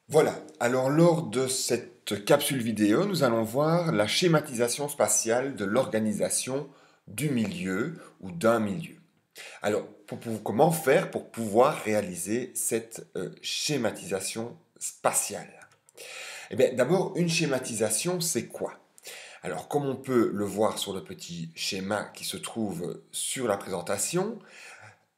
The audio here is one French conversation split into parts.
Voilà, alors lors de cette capsule vidéo, nous allons voir la schématisation spatiale de l'organisation du milieu ou d'un milieu. Alors, comment faire pour pouvoir réaliser cette schématisation spatiale? Eh bien, d'abord, une schématisation, c'est quoi? Alors, comme on peut le voir sur le petit schéma qui se trouve sur la présentation,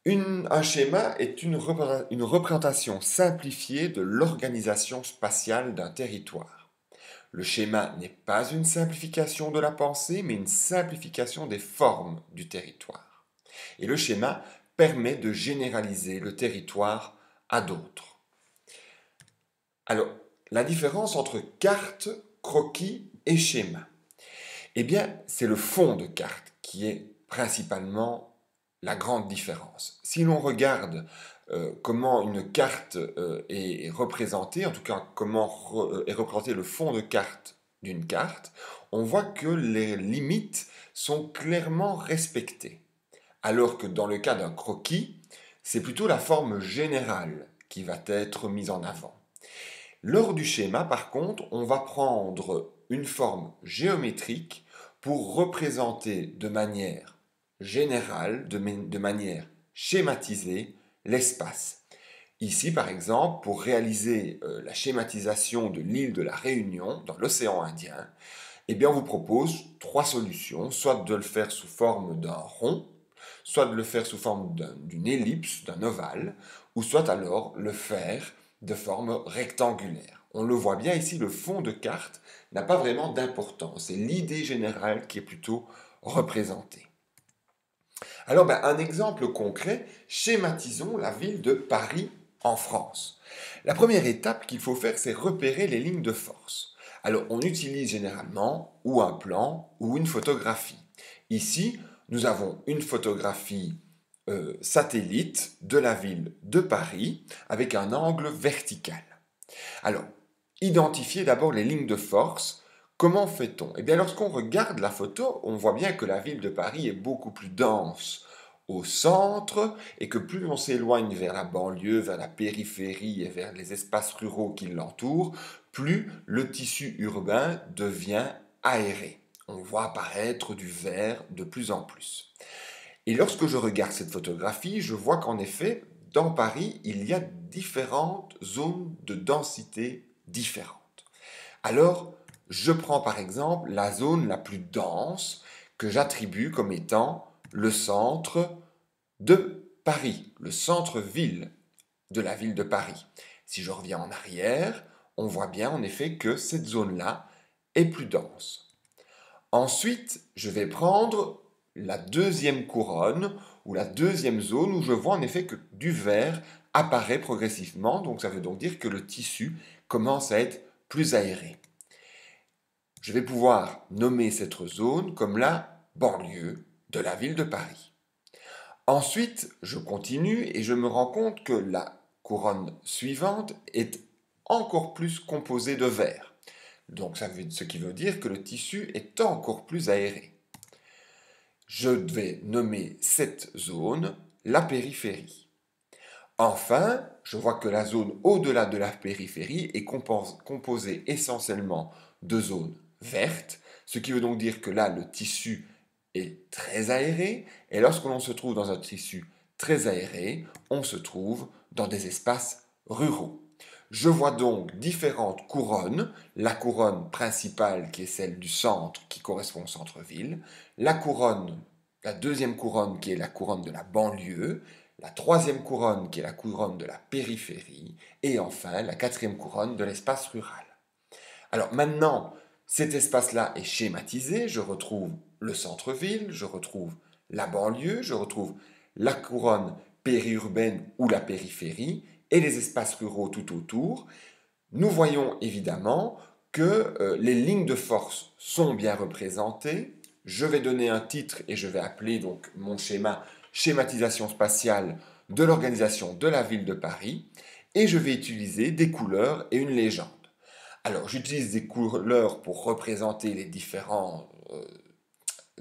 un schéma est une représentation simplifiée de l'organisation spatiale d'un territoire. Le schéma n'est pas une simplification de la pensée, mais une simplification des formes du territoire. Et le schéma permet de généraliser le territoire à d'autres. Alors, la différence entre carte, croquis et schéma, eh bien, c'est le fond de carte qui est principalement la grande différence. Si l'on regarde comment une carte est représentée, en tout cas est représenté le fond de carte d'une carte, on voit que les limites sont clairement respectées. Alors que dans le cas d'un croquis, c'est plutôt la forme générale qui va être mise en avant. Lors du schéma, par contre, on va prendre une forme géométrique pour représenter de manière générale, de manière schématisée, l'espace. Ici, par exemple, pour réaliser la schématisation de l'île de la Réunion dans l'océan Indien, eh bien, on vous propose trois solutions, soit de le faire sous forme d'un rond, soit de le faire sous forme d'une ellipse, d'un ovale, ou soit alors le faire de forme rectangulaire. On le voit bien ici, le fond de carte n'a pas vraiment d'importance, c'est l'idée générale qui est plutôt représentée. Alors, un exemple concret, schématisons la ville de Paris en France. La première étape qu'il faut faire, c'est repérer les lignes de force. Alors, on utilise généralement ou un plan ou une photographie. Ici, nous avons une photographie satellite de la ville de Paris avec un angle vertical. Alors, identifier d'abord les lignes de force. Comment fait-on? Eh bien, lorsqu'on regarde la photo, on voit bien que la ville de Paris est beaucoup plus dense au centre et que plus on s'éloigne vers la banlieue, vers la périphérie et vers les espaces ruraux qui l'entourent, plus le tissu urbain devient aéré. On voit apparaître du vert de plus en plus. Et lorsque je regarde cette photographie, je vois qu'en effet, dans Paris, il y a différentes zones de densité différentes. Alors, je prends par exemple la zone la plus dense que j'attribue comme étant le centre de Paris, le centre-ville de la ville de Paris. Si je reviens en arrière, on voit bien en effet que cette zone-là est plus dense. Ensuite, je vais prendre la deuxième couronne ou la deuxième zone où je vois en effet que du vert apparaît progressivement, donc ça veut donc dire que le tissu commence à être plus aéré. Je vais pouvoir nommer cette zone comme la banlieue de la ville de Paris. Ensuite, je continue et je me rends compte que la couronne suivante est encore plus composée de vert. Donc ce qui veut dire que le tissu est encore plus aéré. Je vais nommer cette zone la périphérie. Enfin, je vois que la zone au-delà de la périphérie est composée essentiellement de zones vertes, ce qui veut donc dire que là, le tissu est très aéré, et lorsque l'on se trouve dans un tissu très aéré, on se trouve dans des espaces ruraux. Je vois donc différentes couronnes, la couronne principale qui est celle du centre qui correspond au centre-ville, la deuxième couronne qui est la couronne de la banlieue, la troisième couronne qui est la couronne de la périphérie, et enfin la quatrième couronne de l'espace rural. Alors maintenant, cet espace-là est schématisé, je retrouve le centre-ville, je retrouve la banlieue, je retrouve la couronne périurbaine ou la périphérie, et les espaces ruraux tout autour. Nous voyons évidemment que les lignes de force sont bien représentées. Je vais donner un titre et je vais appeler donc mon schéma schématisation spatiale de l'organisation de la ville de Paris et je vais utiliser des couleurs et une légende. Alors j'utilise des couleurs pour représenter les différents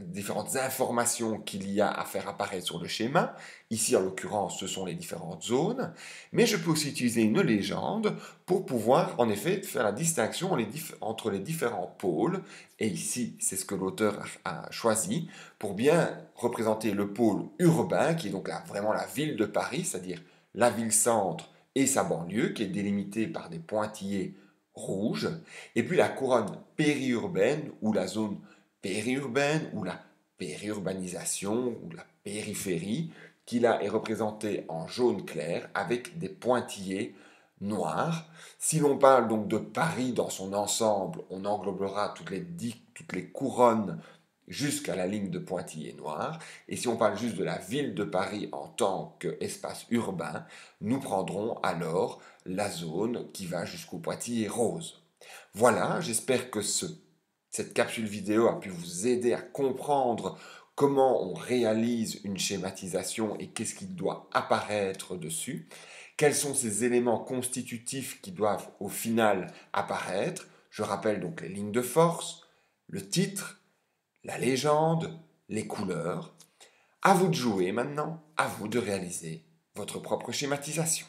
différentes informations qu'il y a à faire apparaître sur le schéma. Ici, en l'occurrence, ce sont les différentes zones. Mais je peux aussi utiliser une légende pour pouvoir, en effet, faire la distinction entre les différents pôles. Et ici, c'est ce que l'auteur a choisi pour bien représenter le pôle urbain, qui est donc vraiment la ville de Paris, c'est-à-dire la ville-centre et sa banlieue, qui est délimitée par des pointillés rouges. Et puis la couronne périurbaine, ou la zone périurbaine, ou la périurbanisation, ou la périphérie, qui là est représentée en jaune clair avec des pointillés noirs. Si l'on parle donc de Paris dans son ensemble, on englobera toutes les couronnes jusqu'à la ligne de pointillés noirs. Et si on parle juste de la ville de Paris en tant qu'espace urbain, nous prendrons alors la zone qui va jusqu'au pointillé rose. Voilà, j'espère que cette capsule vidéo a pu vous aider à comprendre comment on réalise une schématisation et qu'est-ce qui doit apparaître dessus, quels sont ces éléments constitutifs qui doivent au final apparaître. Je rappelle donc les lignes de force, le titre, la légende, les couleurs. À vous de jouer maintenant, à vous de réaliser votre propre schématisation.